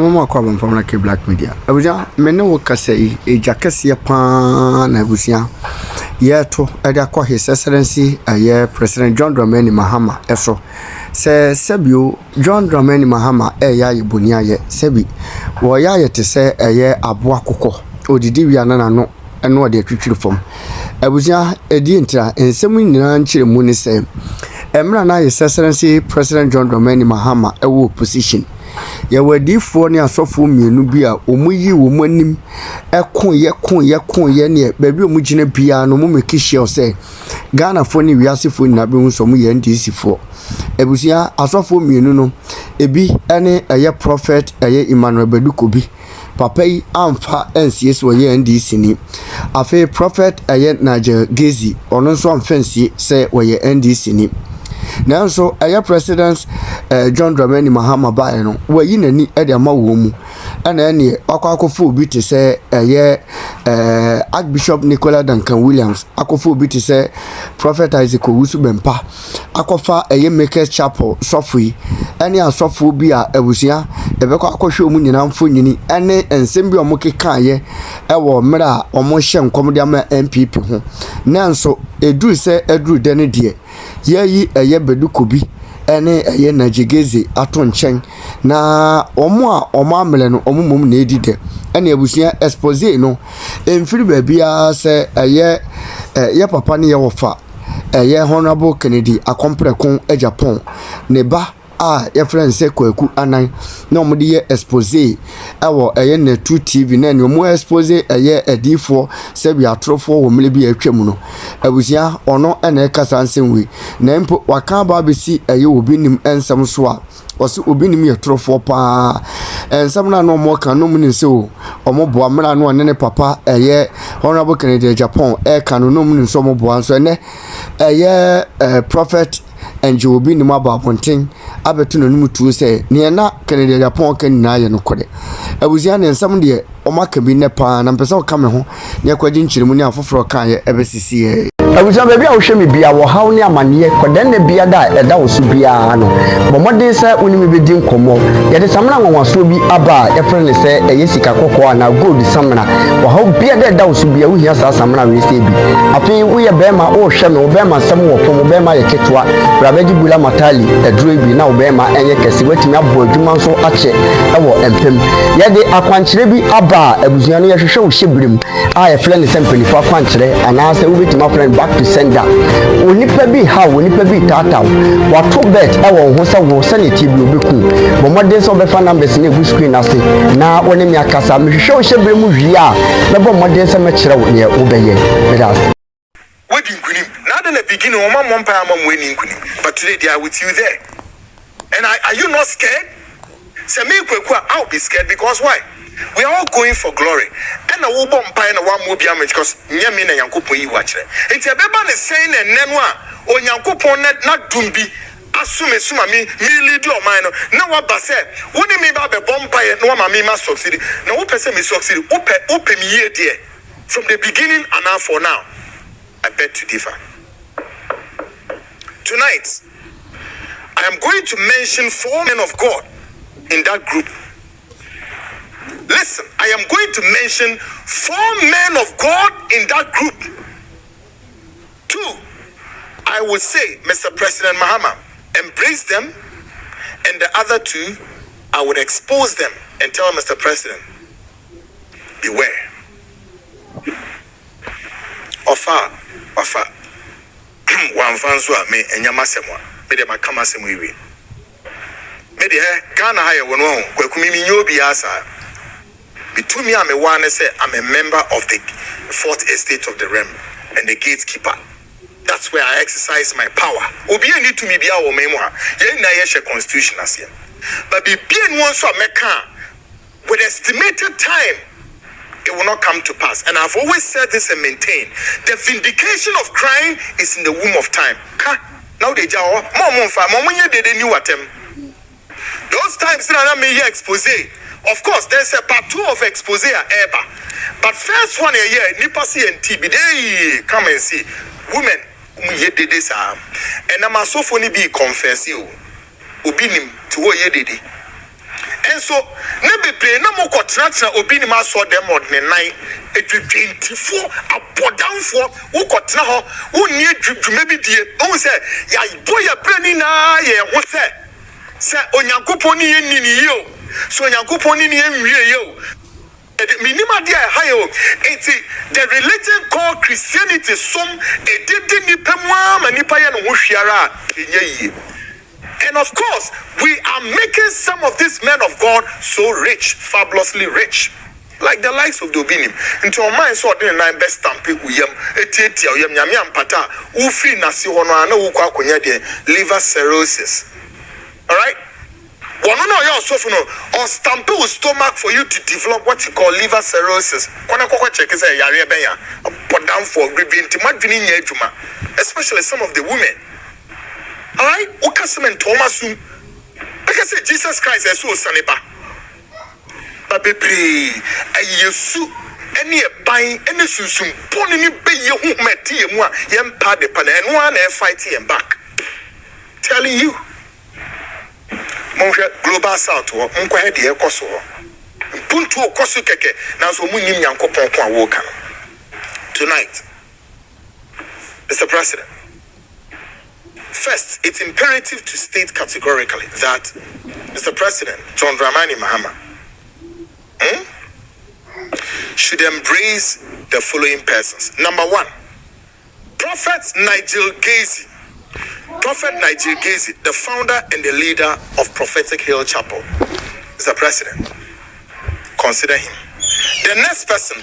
mama kwa from like black media. Abuja mene wo kasa yi ejakese pa na abusia. Ye to ede akwa His Excellency President John Dramani Mahama eso. Se sebio John Dramani Mahama ya yibonia ye sebi. Wo ya ye te se aboa kokko. Odidi wi anana no eno ode atwitwiri fom. Abusia edi ntra ensem nyina nkyere mu ni se. Emra na His Excellency President John Dramani Mahama ewo position. Ya wadifo ni asofo mienu bi a omuyi wo manim ekon ye ne baabi omugine bia no mo mekihie ose Ghana fo ni wiasefo na be hu so mo ye NDC fo ebusia asofo mienu no ebi ene prophet Emmanuel Bedukobi papa yi amfa NCS wo ye NDC ni afi prophet Naja Gezi ono nso amfansie se wo ye NDC ni Nanso president John Dramani Mahama bae no wayi nani ede ama wo mu ana ene akofo obi te se Archbishop Nicola Duncan Williams akofo obi te se Prophet Isaac OWUSU BERMPAH akofa Makers Chapel sofui ene asofo bi a abusia ebekọ akohwe omu nyina mfo nyini ene ensem bi omukeka ye ewo mra omo hye nkom de ama MPP ho nanso eduru se eduru de ne de yeyi Bedukobi ene Najigezi ato nchen na omo amele no omo mom na edide ene abusia expose no emfiri ba bia se papa ne ye wofa Honorable Kennedy Akomprekon Japan ne ba your friend say kwaku anan na omde ye expose ewo na 2 TV na ne omo expose edifo se bi atrofo wo mele bi atwam no abusia ono ene kasa nsem na mpo waka ba besi obi nim ensem so a wose obi nim ye trofo pa ensem na no mo kan no mu nse o omo boa mra no ne papa Honorable Kennedy Japan kan no mu nse omo boa so ne prophet enje obi ni mababonten abetu no numutu se ne na Kennedy Japan kan na ye no kode abuzia ne nsam de o maka bi ne pa na mpesa o ka me ho ne kwaji nkyiremu ne afoforo kan ye ebesisi ye abuzia ba bia wo hwe me bia wo haw ne amane kodan ne bia da eda wo so bia no bomodin se onimi bedi nkomo ye de samna nwanwaso bi aba ye frene se sika kokko na gold samna wo haw bia da eda wo so bia wo hia sa samna we se bi afi wo ye bema o hwe me wo bema sam wo pom bema ye ketwa rabaji bula matali edro bi na wo bema enye kese watimi abo adwuma so ache ewo empem ye de akwankyere bi aba abuzia no ye hwehwe wo hyebrim a ye frene se mpelifo akwankyere ana se wo betima frene back to sender onipa bi ha onipa bi tata wato bet ewo ho se wo sanity bi obeku bomodin so befa numbers na egu screen ase na woni mi akasa mehwehwe wo hyebrim wi a na bomodin se mekere wo ne wo beye medas wedi nkunim na the beginning o mammo mpa amam weni nkunim but today they are with you there and are you not scared? Say me kwekwa I'll be scared because why? We are all going for glory. And a woman pie and one movie because Yamina Yankupo you watch it. It's a baby saying and Nenwa or Yankupo not dumbi. Assume suma me lead your mind. Now what I said, what do you mean about the bompire no mammy must succeed? No person may succeed. Open year dear. From the beginning and now for now. I beg to differ. Tonight, I am going to mention 4 men of God in that group. Listen, I am going to mention 4 men of God in that group. 2, I would say, Mr. President Mahama, embrace them, and the other 2, I would expose them and tell Mr. President, beware. Ofa, one fan's me and Yamasemwa, me de Makamasemwi. Me de Ghana higher one, Kwekumi Yobiasa. Between me, I'm a member of the 4th estate of the realm and the gatekeeper. That's where I exercise my power. Obi need to me be our memoir. Yen na yeshe constitution as here. But be being one so meka with estimated time, it will not come to pass. And I've always said this and maintained the vindication of crime is in the womb of time. Now they jaw they knew what them. Those times that I may expose. Of course, there's a part 2 of expose ever. But first one a year, Nipasi and TB, they come and see women ye did this and I'm so funny be confess you. Ubinim to what ye did. And so never play no more contraction obi ni ma so dem od ne nan edwedwentifoɔ abɔdanfoɔ wo kɔtena hɔ wo nie dwuma bi die wo sɛ ya boya brani na ye ho sɛ onyankopɔn ni ye ni ni yo so onyankopɔn ni enwie yo minima dia hayo enti the religion called Christianity some edidi nipa mu ama nipa ye no ho hwiara enye yie. And of course, we are making some of these men of God so rich, fabulously rich. Like the likes of the Obinim. Into our mind, so the nine best stamp uyam, etieti uyam yamiam pata, ufi nasi hono ana ukwa kunya de liver cirrhosis. Alright? One no your sofuno or stamp with stomach for you to develop what you call liver cirrhosis. Kona koko check is a yari benya, put down for grieving to madvini nyejuma, especially some of the women. Alright, Okasim Thomas. Like I said, Jesus Christ is so saniba. But baby, a yesu, any a buying, any susum, pony be you who met Tiamua, yam pad the pan, and one air fighting and back. Telling you, Monja Global South or Unquahed the Kosovo. Punto Kosukeke, now so Munim Yankopon Wokan. Tonight, Mr. President. First, it's imperative to state categorically that Mr. President John Dramani Mahama should embrace the following persons. Number one, Prophet Nigel Gacy. Prophet Nigel Gacy, the founder and the leader of Prophetic Hill Chapel. Mr. President, consider him. The next person,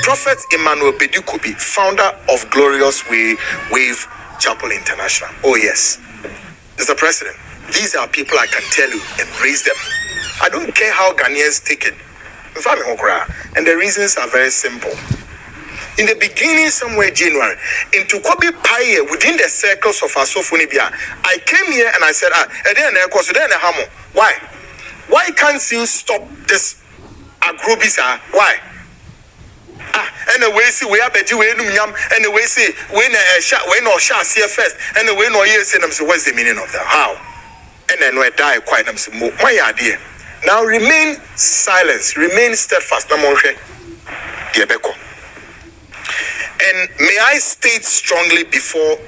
Prophet Emmanuel Bedukobi, founder of Glorious Wave Chapel International. Oh yes, Mr. President, these are people I can tell you, embrace them. I don't care how Ghanaians take it. And the reasons are very simple. In the beginning, somewhere January, into Kobe Paye, within the circles of Asofonibia, I came here and I said, why? Why can't you stop this agrobisa? Why? And the way see we have a Jew and the way see when a shot when or shot see first and the way no years and say what's the meaning of that? How? And then we die quite them some more. My idea. Now remain silent, remain steadfast, no more Diabeko. And may I state strongly before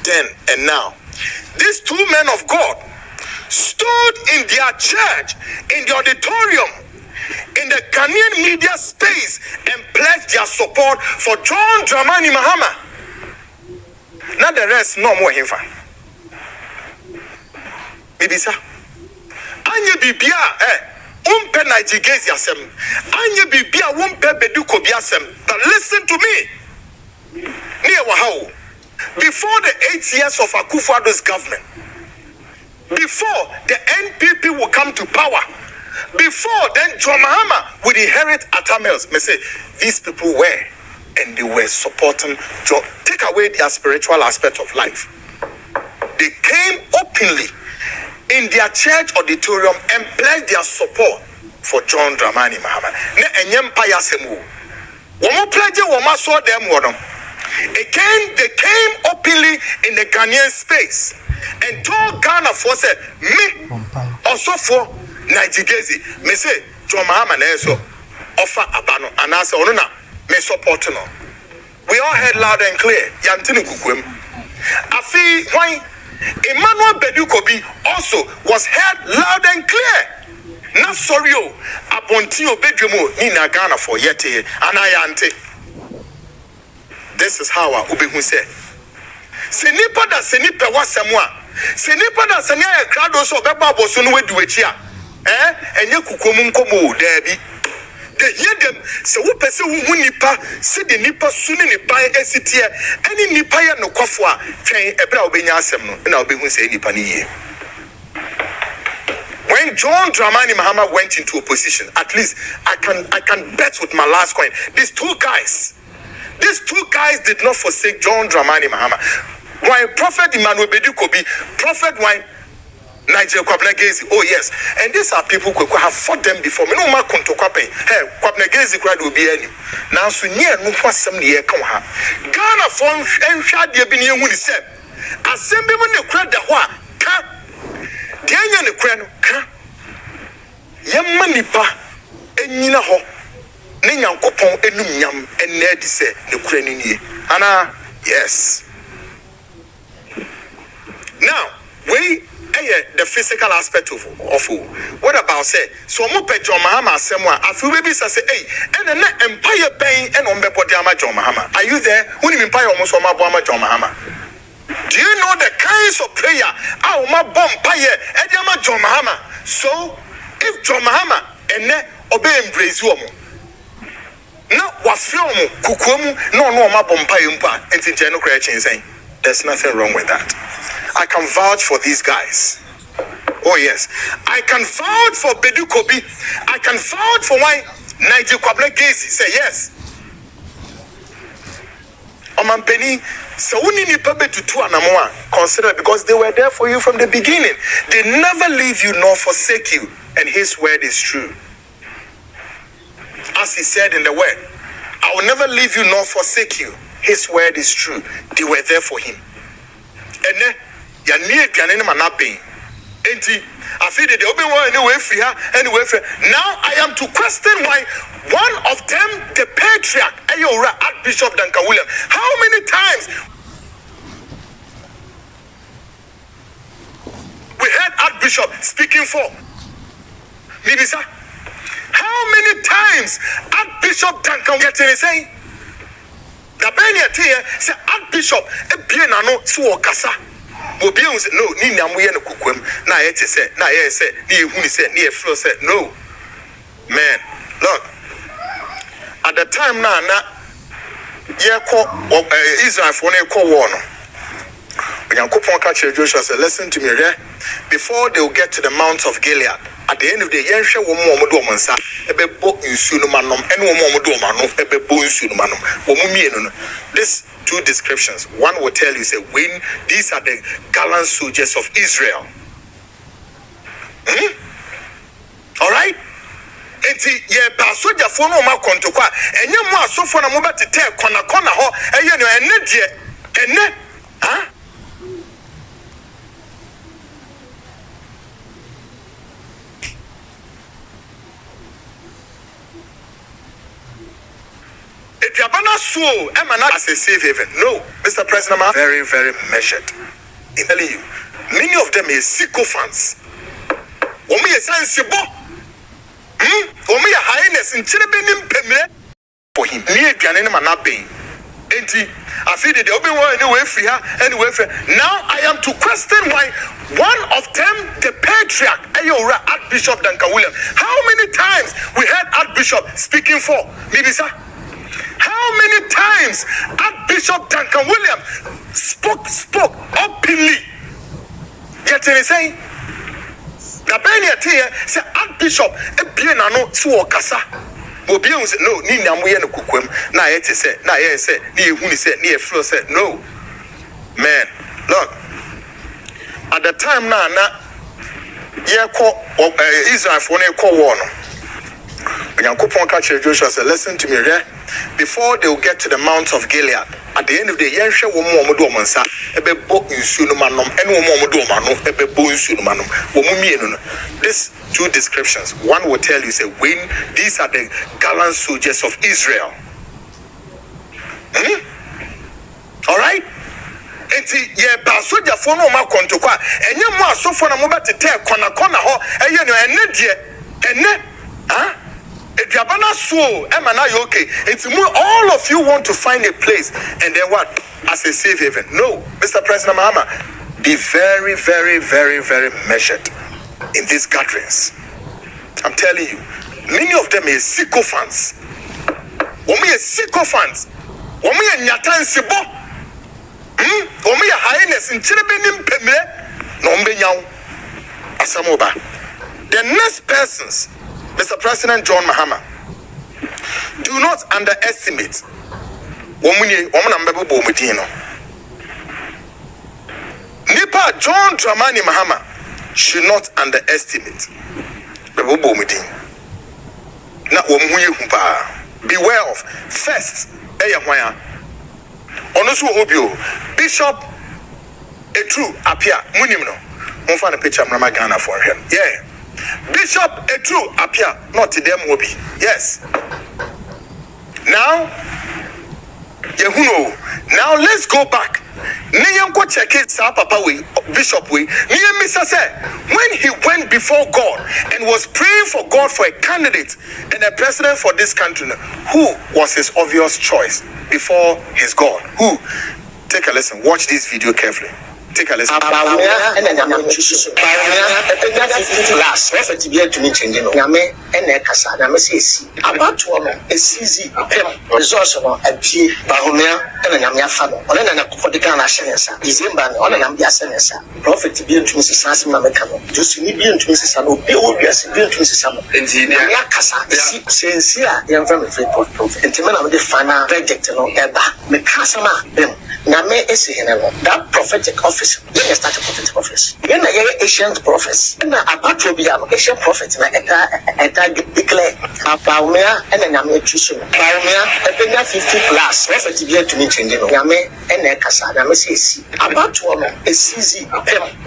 then and now, these two men of God stood in their church, in the auditorium, in the Ghanaian media space, and pledged their support for John Dramani Mahama. Not the rest, no more him. Maybe sir. Anya bibia umpe Nigigezi asem. Anya bibia umpe Bedukobi asem. But listen to me. Before the 8 years of Akufo-Addo's government, before the NPP will come to power, before then John Mahama would inherit Atamels, may say these people were and they were supporting John. Take away their spiritual aspect of life. They came openly in their church auditorium and pledged their support for John Dramani Mahama. Ne enyempaya semu. Womo pledge womo saw them one. Again, they came openly in the Ghanaian space and told Ghana for say me also for Nigigezi. Me say John Mahama na so offer abano anasa onuna me support no. We all heard loud and clear. Yantini kukwem. Afi why Emmanuel Bedukobi also was heard loud and clear. Not sorry, Abontio Bedrimo Nina Ghana for yete anayante. This is how Ubehu said. Senipa da senipa wasamwa. Senipa da senya crowd so beba bosunu weduechia. Enye kukomu nkomo debi. They hear them say wo pese wo nipa se de nipa suni nipa esitie any nipa ya no kwafo a twen ebra obenya asem no na obehu say nipa ni ye. When John Dramani Mahama went into opposition, at least I can bet with my last coin, these two guys did not forsake John Dramani Mahama. Why Prophet Emmanuel Bedukobi, Prophet why Nigel Kwabnagezi, oh yes, and these are people who have fought them before. Me no ma konto kwape. Hey, Kwabnagezi crowd will be any. Now so near no for some year come ha. Ghana phone and shad ye be near when he said. Assembly when the crowd the Dianya ne kura no ka. Yemma nipa enyina ho. Ne Nyankopɔn enum nyam enne di se ne kura ni nie. Ana yes. Now, the physical aspect of what about say so mo pe John Mahama asem a afi we bi say hey and na empire ben and on body ama John Mahama. Are you there? Woni empire omo so ma bo ama John Mahama. Do you know the kinds of prayer a ma bo empire e di ama John Mahama? So if John Mahama ene obe embrace omo na wa fi omo kukuomu na ono ma bo empire mpa enti je no kra chin sen. There's nothing wrong with that. I can vouch for these guys. Oh yes. I can vouch for Bedu Kobi. I can vouch for why Nigel Kwabla Gacy say yes. Omampeni, so we need to consider because they were there for you from the beginning. They never leave you nor forsake you, and his word is true. As he said in the word, I will never leave you nor forsake you. His word is true. They were there for him. And then ya near Ganina Manapin. Enti, I feel that they open one anyway free her, anyway free. Now I am to question why one of them, the patriarch, Ayora, Archbishop Duncan William, how many times we heard Archbishop speaking for Mibisa? How many times Archbishop Duncan William saying? The Benya Tia say Archbishop a piano so kasa. Obion say no, ni namuye no kukwem. Na ye te say, na ye say, ni ehuni say, ni eflo say no. Man, look. At the time na ye call Israel for ne call war no. Yankopon ka kire Joshua say listen to me here. Before they will get to the Mount of Gilead, at the end of the year, yenhwe wo mo do monsa ebebo nsu no manom ene wo mo do manom ebebo nsu no manom wo mo mienu no. This two descriptions. One will tell you say when these are the gallant soldiers of Israel. All right? Enti ye ba soldier fo no ma kontokwa enye mo asofo na mo betete kona ho eye no ene de ene ha. As a safe haven. No, Mr. President, I'm very, very measured. I'm telling you, many of them are sycophants. Omi is sensible. Omi a highness in Chinabenim Peme for him. Near Pianin Manapin. Enti, I feel that the open one anyway free her, anyway free. Now I am to question why one of them, the patriarch, Ayora, Archbishop Duncan William. How many times we heard Archbishop speaking for Mibisa? How many times Archbishop Duncan William spoke openly? Yet he say, the Benya Tia say Archbishop a piano so kasa. Obion say no, ni namuye no kukwem. Na ye say, na ye say, ni ehuni say, ni eflo say no. Man, look. At the time na ye call Israel for ne call war no. Yankopon ka kire Joshua say listen to me here. Before they will get to the Mount of Gilead, at the end of the year, yenhwe wo mo do monsa ebebo nsu no manom ene wo mo do manom ebebo nsu no manom wo mo mienu no. These two descriptions. One will tell you say when these are the gallant soldiers of Israel. All right? Enti ye ba soldier fo no ma kontokwa enye mo asofo na mo betete kona ho eye no ene de ene ha. Okay. It's more, all of you want to find a place and then what? As a safe haven. No, Mr. President Mahama, be very, very, very, very measured in these gatherings. I'm telling you, many of them are sycophants. Omi are sycophants. Omi are nyatansibo. Omi are highness in Chinabenim Peme. No mbenyao. Asamoba. The next persons, Mr. President John Mahama, do not underestimate Nipa John Dramani Mahama should not underestimate. Beware of first Bishop a true appear munimno One find a picture of Ghana for him. Yeah. Bishop Etru appear, not to them will be. Yes. Now, now let's go back. Niyamko check it, Papa we Bishop we. Niyamisa said when he went before God and was praying for God for a candidate and a president for this country, who was his obvious choice before his God? Who? Take a listen. Watch this video carefully. Take a listen. That prophetic office, when you start a prophetic office, when the ancient prophets, and about to be an ancient prophet, and declare Paumea and then I'm choosing Paumea, a 50 plus prophet to be to me changing Yame and Ekasa, Namesi, about to a CZ,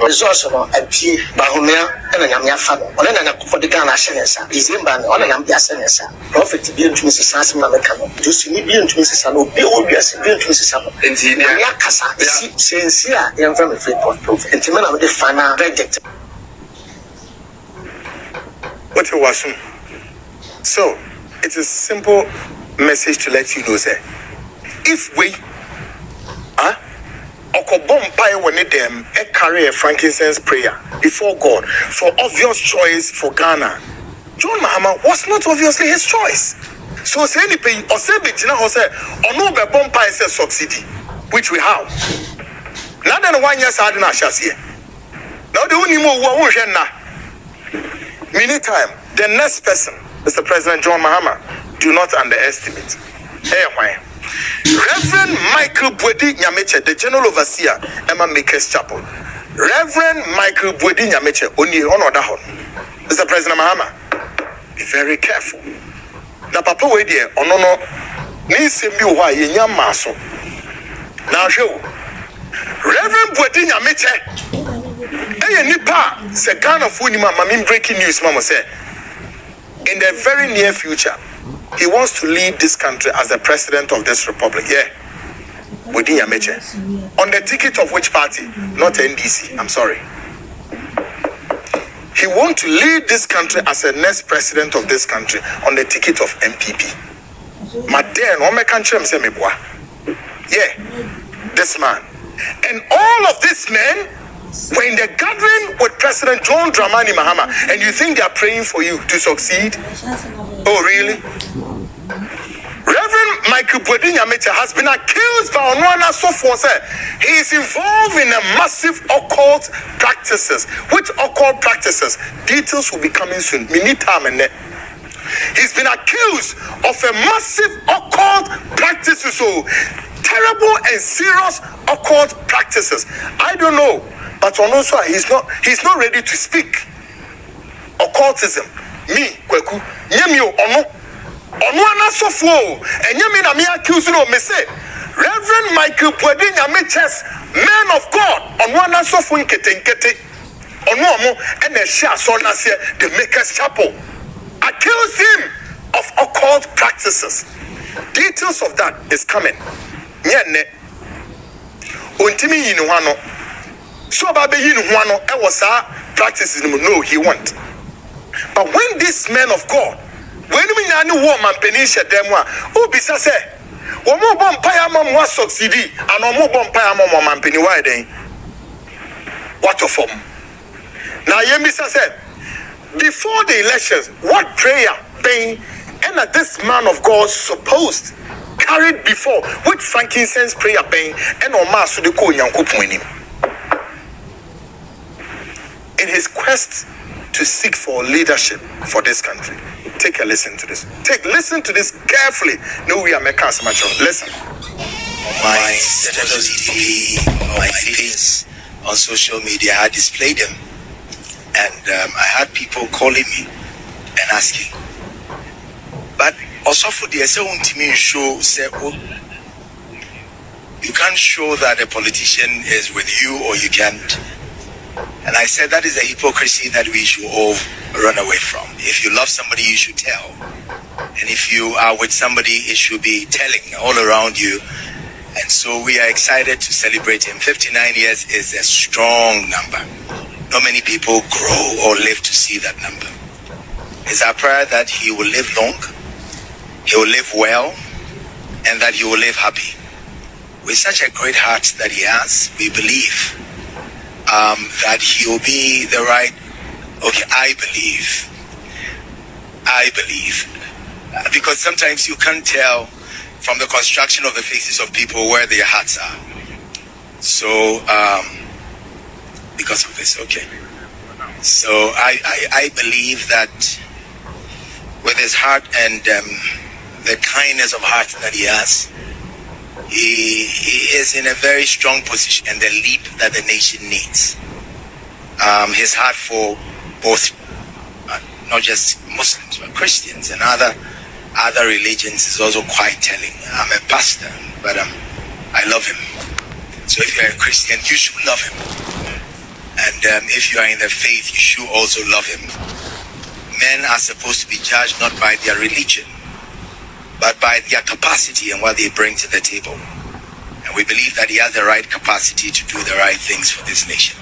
resource of a P, Bahumea, and then I'm your father, or then for the Ghana Shenesa, Izimban, or then I'm the Asenesa, prophet to be to Mrs. Sassam Namekano, just to be to Mrs. Sano, be obvious, be to Mrs. Sano, and Yakasa, sincere, young family free prophet, and Timana with the final verdict. What you was? So, it's a simple message to let you know, sir. If we, BERMPAH when it them carry a frankincense prayer before God for obvious choice for Ghana, John Mahama was not obviously his choice. So say anything or say Betina or say or no BERMPAH says succeed, which we have. Now then 1 year I didn't shall see. Now the only more one now. Meantime, the next person, Mr. President John Mahama, do not underestimate. Hey, why? Reverend Michael Bwedi Nyameche, the General Overseer, Emma Makers Chapel. Reverend Michael Bwedi Nyameche, only on other horn. Mr. President Mahama, be very careful. Now, Papa, wait there, or no, needs to be why you yam maso. Now, show Reverend Bwedi Nyameche. Hey, Nipa, se Ghana Funima, Mamim breaking news, Mama said. In the very near future, he wants to lead this country as the president of this republic. Yeah. Bwedi Nyameche. On the ticket of which party? Not NDC. I'm sorry. He wants to lead this country as the next president of this country on the ticket of MPP. Maden, Ome country, yeah. This man. And all of these men were in the gathering with President John Dramani Mahama, and you think they are praying for you to succeed? Oh, really? Reverend Michael Bwedi Nyameche has been accused by Onwana Sofo. He is involved in a massive occult practices. Which occult practices? Details will be coming soon. He's been accused of a massive occult practices. So terrible and serious occult practices. I don't know, but also he's not ready to speak. Occultism. Me, Kweku, Yemio Ono. Onwana Sofo, and Yamina me accused me say, Reverend Michael Bwedi Nyameche's man of God, Onwana Sofo Nkete, Onomo, and the Shasona the Makers Chapel, accused him of occult practices. Details of that is coming. Nyene, Untimi Yinuano, so Babe Yinuano, I was practices no, he won't. But when this man of God, when we know woman penisha demwa, who be say, Omo BERMPAH mom was succeed, and Omo BERMPAH mom man penny wide then. What of them? Now Yemisa said, before the elections, what prayer being and this man of God supposed carried before with frankincense prayer being and Oma Sudeko Yankupuinim. In his quest to seek for leadership for this country. Take a listen to this. Listen to this carefully. No, we are making as much of. Listen. My status my face on social media, I displayed them, and I had people calling me and asking. But also for the to show say, oh, you can't show that a politician is with you or you can't. And I said that is a hypocrisy that we should all run away from. If you love somebody, you should tell. And if you are with somebody, it should be telling all around you. And so we are excited to celebrate him. 59 years is a strong number. Not many people grow or live to see that number. It's our prayer that he will live long, he will live well, and that he will live happy. With such a great heart that he has, we believe that he will be the right, I believe, because sometimes you can't tell from the construction of the faces of people where their hearts are. So, because of this, so I believe that with his heart and the kindness of heart that he has, he is in a very strong position and the leap that the nation needs. His heart for both, not just Muslims, but Christians and other religions is also quite telling. I'm a pastor, but I love him. So if you're a Christian, you should love him. And if you are in the faith, you should also love him. Men are supposed to be judged not by their religion, but by their capacity and what they bring to the table. And we believe that he has the right capacity to do the right things for this nation.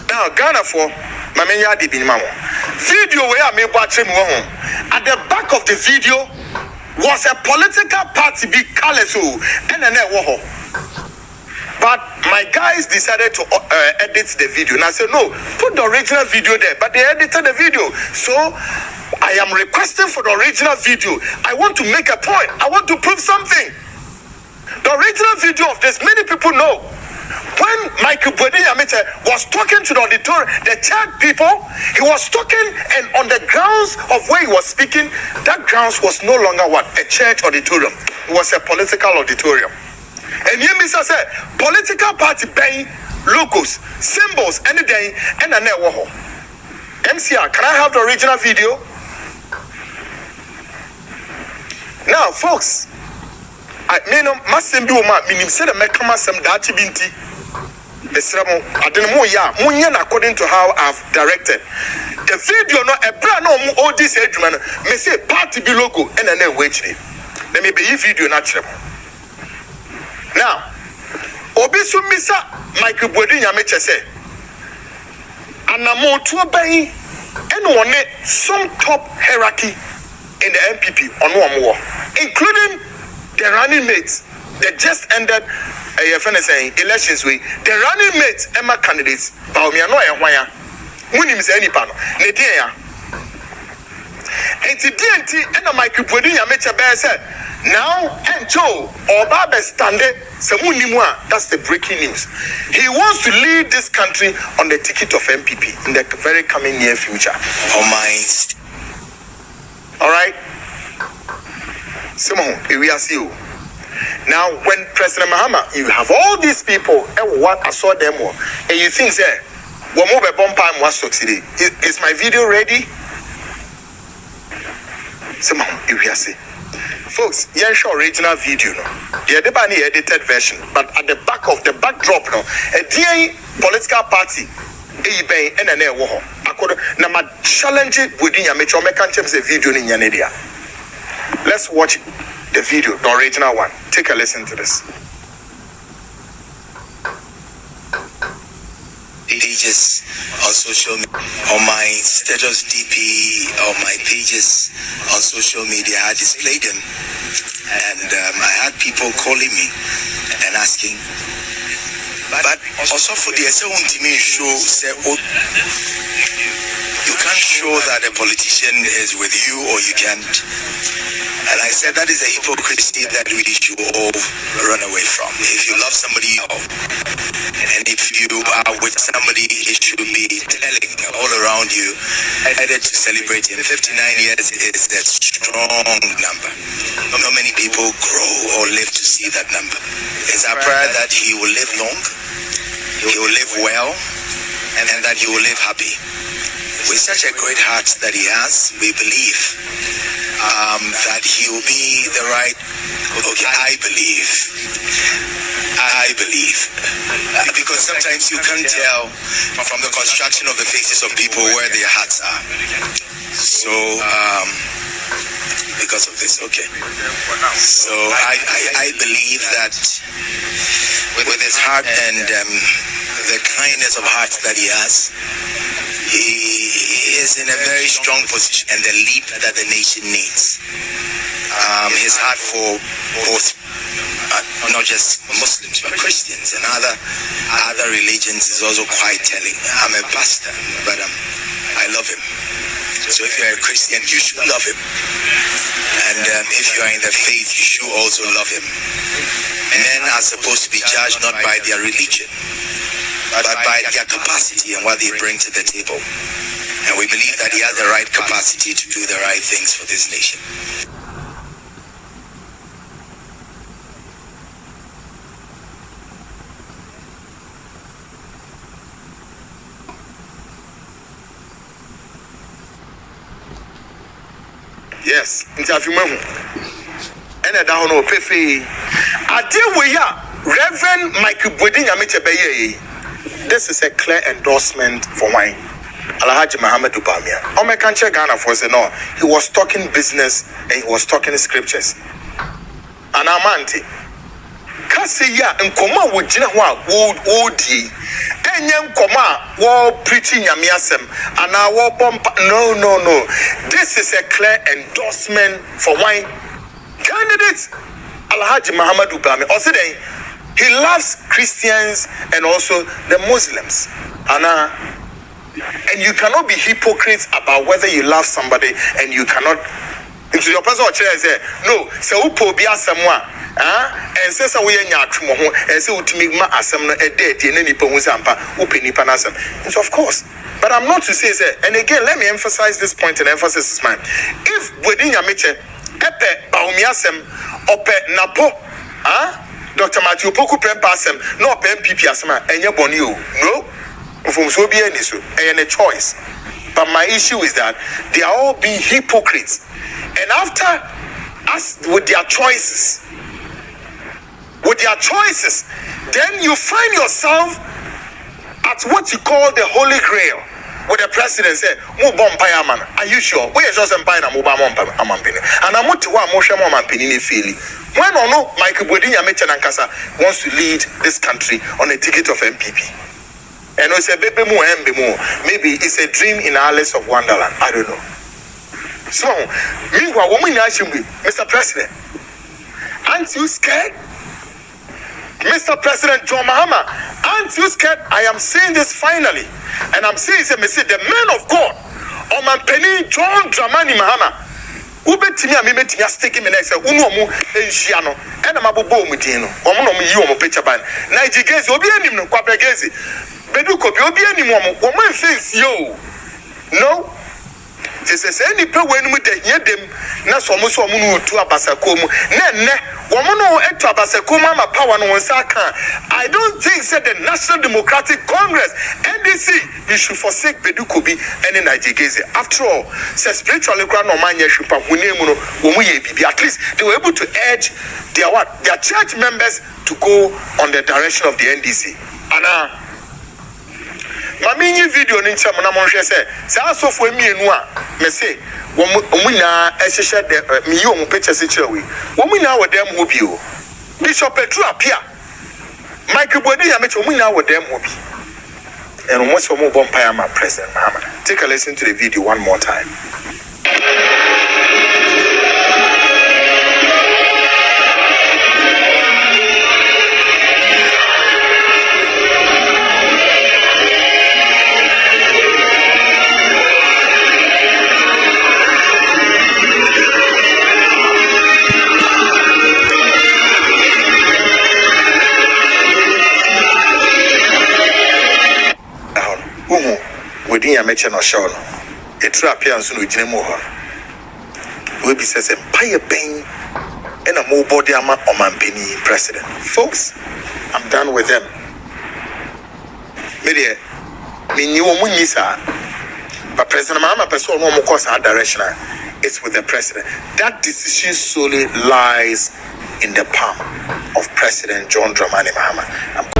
Now, Ghana for Mamenya de Binmamo. Video where I made watching home. At the back of the video was a political party big Kalesu and an Ewoho. But my guys decided to edit the video. And I said, no, put the original video there. But they edited the video. So I am requesting for the original video. I want to make a point. I want to prove something. The original video of this, many people know. When Michael Bwede-Yamiche was talking to the auditorium, the church people, he was talking, and on the grounds of where he was speaking, that grounds was no longer what? A church auditorium. It was a political auditorium. And you Mr. said, political party buying logos, symbols, anything, and a network. MCR, can I have the original video? Now, folks, I mean, must be uma minim said a mekama some dachi binti. The sermon, I don't know, Munyan according to how I've directed. The video, no, a brand no all this age man, may say party be logo and a name wage. Let me be video natural. Now, Obisu Misa Michael Bwede-Yamiche say, and a more to obey and one some top hierarchy in the MPP on one more, including the running mates. They just ended elections with the running mates, Emma candidates, Baumia no Waya, Munim any panel, Nedia. And the DNT and a Michael Bwede-Yamiche Bear said, now and Joe or Baba Stande Samunimwa, that's the breaking news. He wants to lead this country on the ticket of MPP in the very coming near future. Oh my. All right. Simon, here we are see you. Now, when President Mahama, you have all these people, and what I saw them all, and you think, say, what more BERMPAH was today? Is my video ready? Simon, here we are see. Folks, yeah, sure, original video, no. Yeah, the bunny edited version, but at the back of the backdrop, no, a DA political party, eBay, and an air war. I could not challenge it within your metro. I can't change the video in Yanedia. Let's watch the video, the original one. Take a listen to this. Pages on social media, on my status DP, on my pages on social media, I displayed them, and I had people calling me and asking, but also for the show, say, oh, you can't show that a politician is with you or you can't. And I said that is a hypocrisy that we should all run away from. If you love somebody, you love. And if you are with somebody, it should be telling all around you. I decided to celebrate him. 59 years is a strong number. Not many people grow or live to see that number. It's our prayer that he will live long, he will live well, and that he will live happy. With such a great heart that he has, we believe that he will be the right. Okay, I believe. Because sometimes you can't tell from the construction of the faces of people where their hearts are. So, because of this, okay. So I believe that with his heart and the kindness of heart that he has, he is in a very strong position and the lead that the nation needs. His heart for both, not just Muslims but Christians and other religions is also quite telling. I'm a pastor, but I love him. So if you're a Christian, you should love him. And if you are in the faith, you should also love him. Men are supposed to be judged not by their religion, but by their capacity and what they bring to the table. And we believe that he has the right capacity to do the right things for this nation. Yes, interview me. And I don't know Pefe. I deal with ya, Reverend Michael Bodin Yamitebeye. This is a clear endorsement for wine. Alhaji Muhammad Ubamia. On my country Ghana for say no, he was talking business and he was talking scriptures. And Amante. Kasi ya nkoma wo gina ho a wo di. Enyem koma wo preaching yamiasem and wo bomba. No. This is a clear endorsement for wine. Candidates Alhaji Muhammad Ubami. Also then he loves Christians and also the Muslims. And you cannot be hypocrites about whether you love somebody and you cannot into your personal chair say no say upo bia semwa and say we nya atwemo ho and say utimi ma asem no ede na nipa hu sampa upe nipa na asem. So of course, but I'm not to say and again let me emphasize this point, and emphasis is mine. If within your meche epe baumiasem ope napo Dr. Matthew Poku Prempa asem no ope MPP asem enye boni o no from so be any so a choice. But my issue is that they are all being hypocrites. And after us with their choices, then you find yourself at what you call the Holy Grail. Where the president said, are you sure? We are just empire and I'm not to one motion on Penini. When or no, Michael Bodinya Mechanankasa wants to lead this country on a ticket of MPP. And we say, maybe it's a dream in Alice of Wonderland. I don't know. So, meanwhile, woman asking me, Mr. President, aren't you scared? Mr. President John Mahama, aren't you scared? I am saying this finally. And I'm saying, the man of God, Omanpeni John Dramani Mahama, Ubetimi Amimetia sticky me next, Unomu, Enchiano, and a Mabubo Mutino, Omonomi, Yomo Pechaban, Nigigezi, Obianim, Quabegezi, Beduko, Obianim, woman says, yo, no. This is any people when we hear them, that's almost a munu to Abasakomu. Woman to Abasakoma, my power no Saka. I don't think said the National Democratic Congress, NDC, you should forsake Bedukobi and Nigigezi. After all, say spiritually ground no man yeshupa Winemuno, Womuye, at least they were able to urge their church members to go on the direction of the NDC. And Mamini video in some Namonche say, so for me and one, me say, Womina, as she said, me young picture situation. Womina with them will be Bishop Petra Pia. Michael Body, I met Womina with them will be. And once more vampire, my president, Mama. Take a listen to the video one more time. Within your mention or show, a true appearance with Jim Mohan will be says empire pain and a more body or man penny president. Folks, I'm done with them. Media, me knew Munisa, but President Mahama person no more course our direction. is with the president. That decision solely lies in the palm of President John Dramani Mahama.